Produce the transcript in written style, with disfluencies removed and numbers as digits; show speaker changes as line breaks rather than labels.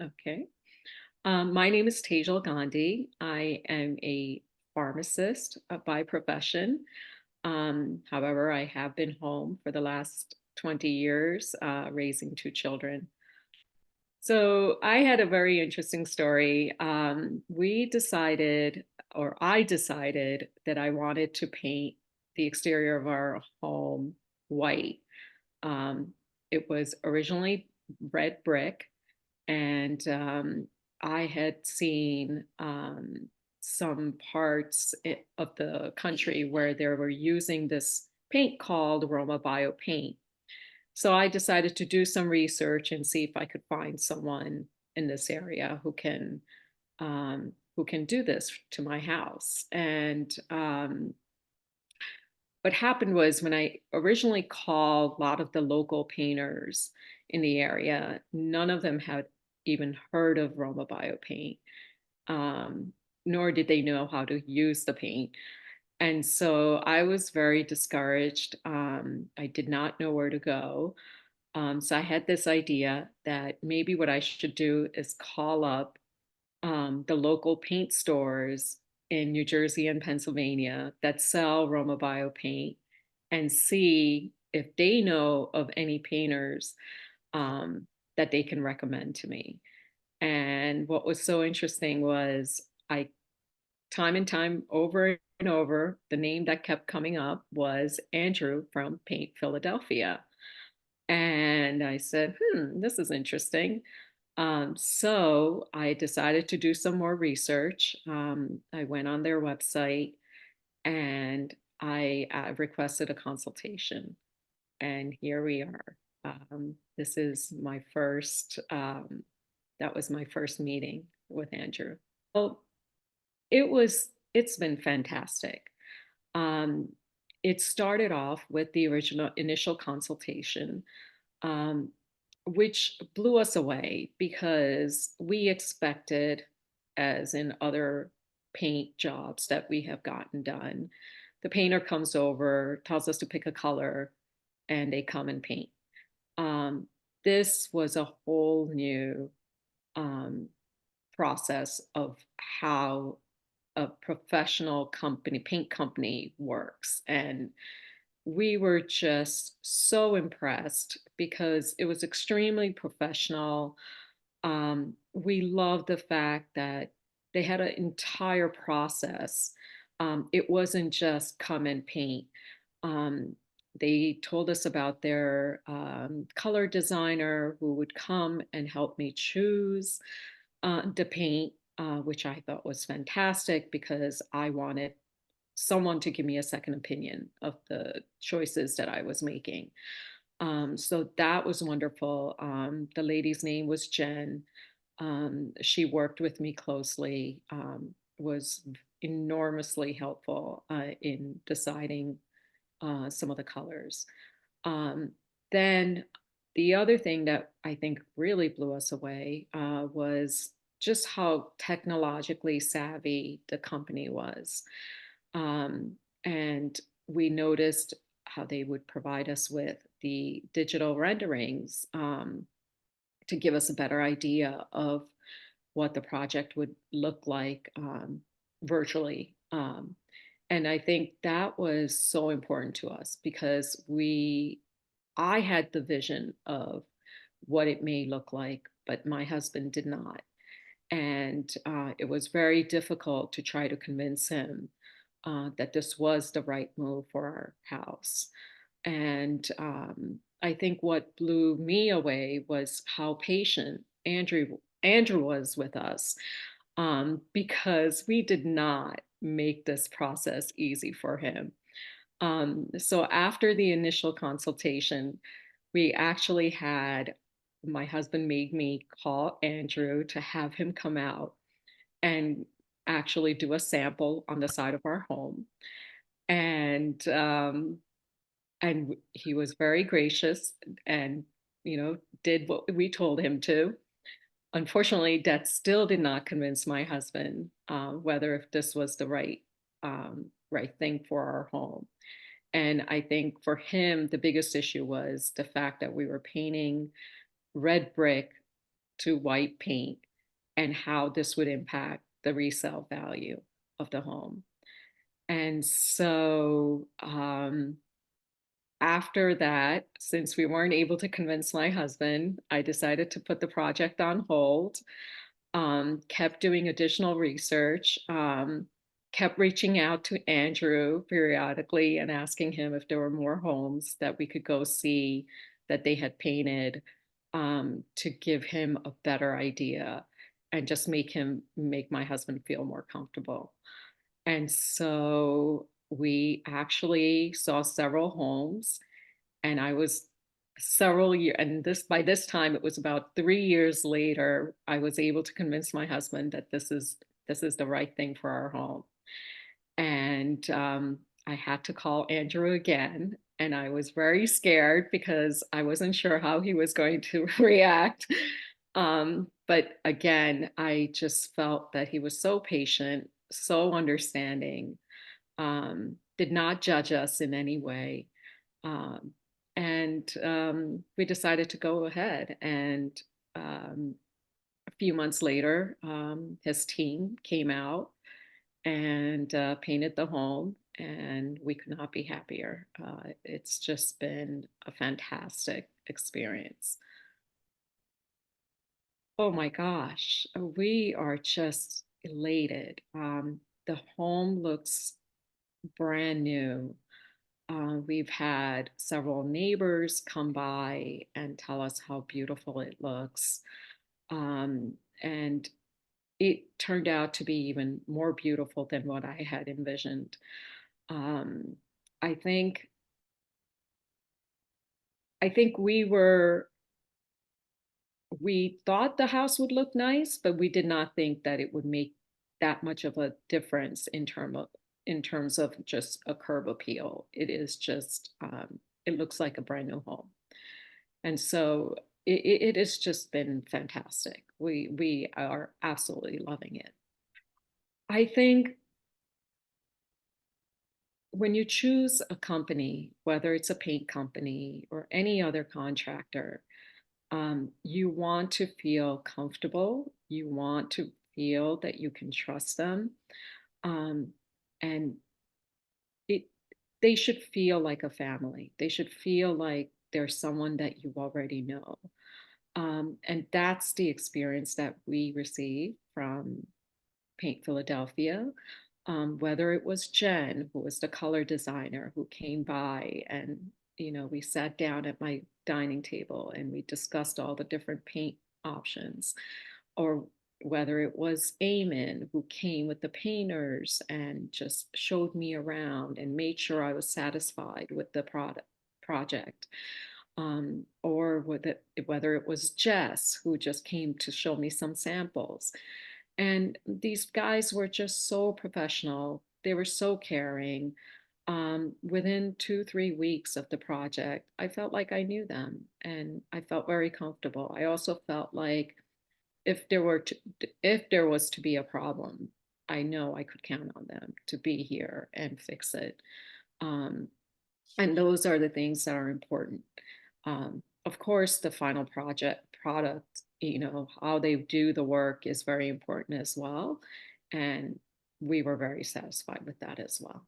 Okay. My name is Tejal Gandhi. I am a pharmacist by profession. However, I have been home for the last 20 years, raising two children. So I had a very interesting story. We decided, or I decided, that I wanted to paint the exterior of our home white. Um, it was originally red brick, and I had seen some parts of the country where they were using this paint called Roma Bio paint. So I decided to do some research and see if I could find someone in this area who can do this to my house. And what happened was when I originally called a lot of the local painters in the area, none of them had even heard of Roma Bio paint, um, nor did they know how to use the paint. And so I was very discouraged. I did not know where to go. So I had this idea that maybe what I should do is call up the local paint stores in New Jersey and Pennsylvania that sell Roma Bio paint and see if they know of any painters that they can recommend to me. And what was so interesting was time and time over and over, the name that kept coming up was Andrew from Paint Philadelphia. And I said, this is interesting. So I decided to do some more research. I went on their website and I requested a consultation. And here we are. This is my first, that was my first meeting with Andrew. Well, it's been fantastic. Um, it started off with the original initial consultation, um, which blew us away because we expected, as in other paint jobs that we have gotten done, the painter comes over, tells us to pick a color, and they come and paint. Um, this was a whole new um, process of how a professional company, paint company works. And we were just so impressed because it was extremely professional. We loved the fact that they had an entire process. It wasn't just come and paint. Um, they told us about their color designer who would come and help me choose the paint, which I thought was fantastic because I wanted someone to give me a second opinion of the choices that I was making. So that was wonderful. The lady's name was Jen. She worked with me closely, was enormously helpful in deciding some of the colors. Um, then the other thing that I think really blew us away was just how technologically savvy the company was. Um, and we noticed how they would provide us with the digital renderings to give us a better idea of what the project would look like virtually. And I think that was so important to us because I had the vision of what it may look like, but my husband did not. And it was very difficult to try to convince him that this was the right move for our house. And I think what blew me away was how patient Andrew was with us, because we did not make this process easy for him. So after the initial consultation, we actually had my husband made me call Andrew to have him come out and actually do a sample on the side of our home. And he was very gracious and did what we told him to. Unfortunately, that still did not convince my husband whether if this was the right thing for our home. And I think for him, the biggest issue was the fact that we were painting red brick to white paint and how this would impact the resale value of the home. And so after that, since we weren't able to convince my husband, I decided to put the project on hold, kept doing additional research, kept reaching out to Andrew periodically and asking him if there were more homes that we could go see that they had painted, to give him a better idea and just make my husband feel more comfortable. And so we actually saw several homes, and I was several years, and this by this time it was about 3 years later, I was able to convince my husband that this is the right thing for our home. And I had to call Andrew again, and I was very scared because I wasn't sure how he was going to react. But again, I just felt that he was so patient, so understanding, did not judge us in any way. Um, and we decided to go ahead. And um, a few months later, his team came out and painted the home, and we could not be happier. It's just been a fantastic experience. Oh my gosh, we are just elated. The home looks brand new. We've had several neighbors come by and tell us how beautiful it looks. And it turned out to be even more beautiful than what I had envisioned. Um, I think I think we thought the house would look nice, but we did not think that it would make that much of a difference in terms of just a curb appeal. It is just it looks like a brand new home, and so it has just been fantastic. We are absolutely loving it. I think when you choose a company, whether it's a paint company or any other contractor, you want to feel comfortable. You want to feel that you can trust them. Um, and it, they should feel like a family. They should feel like there's someone that you already know. And that's the experience that we received from Paint Philadelphia. Whether it was Jen, who was the color designer, who came by and, we sat down at my dining table and we discussed all the different paint options, or whether it was Eamon, who came with the painters and just showed me around and made sure I was satisfied with the project. Or whether it was Jess, who just came to show me some samples. And these guys were just so professional. They were so caring. Within 2, 3 weeks of the project, I felt like I knew them and I felt very comfortable. I also felt like if there were to, if there was to be a problem, I know I could count on them to be here and fix it. Um, and those are the things that are important. Of course, the final product, how they do the work is very important as well. And we were very satisfied with that as well.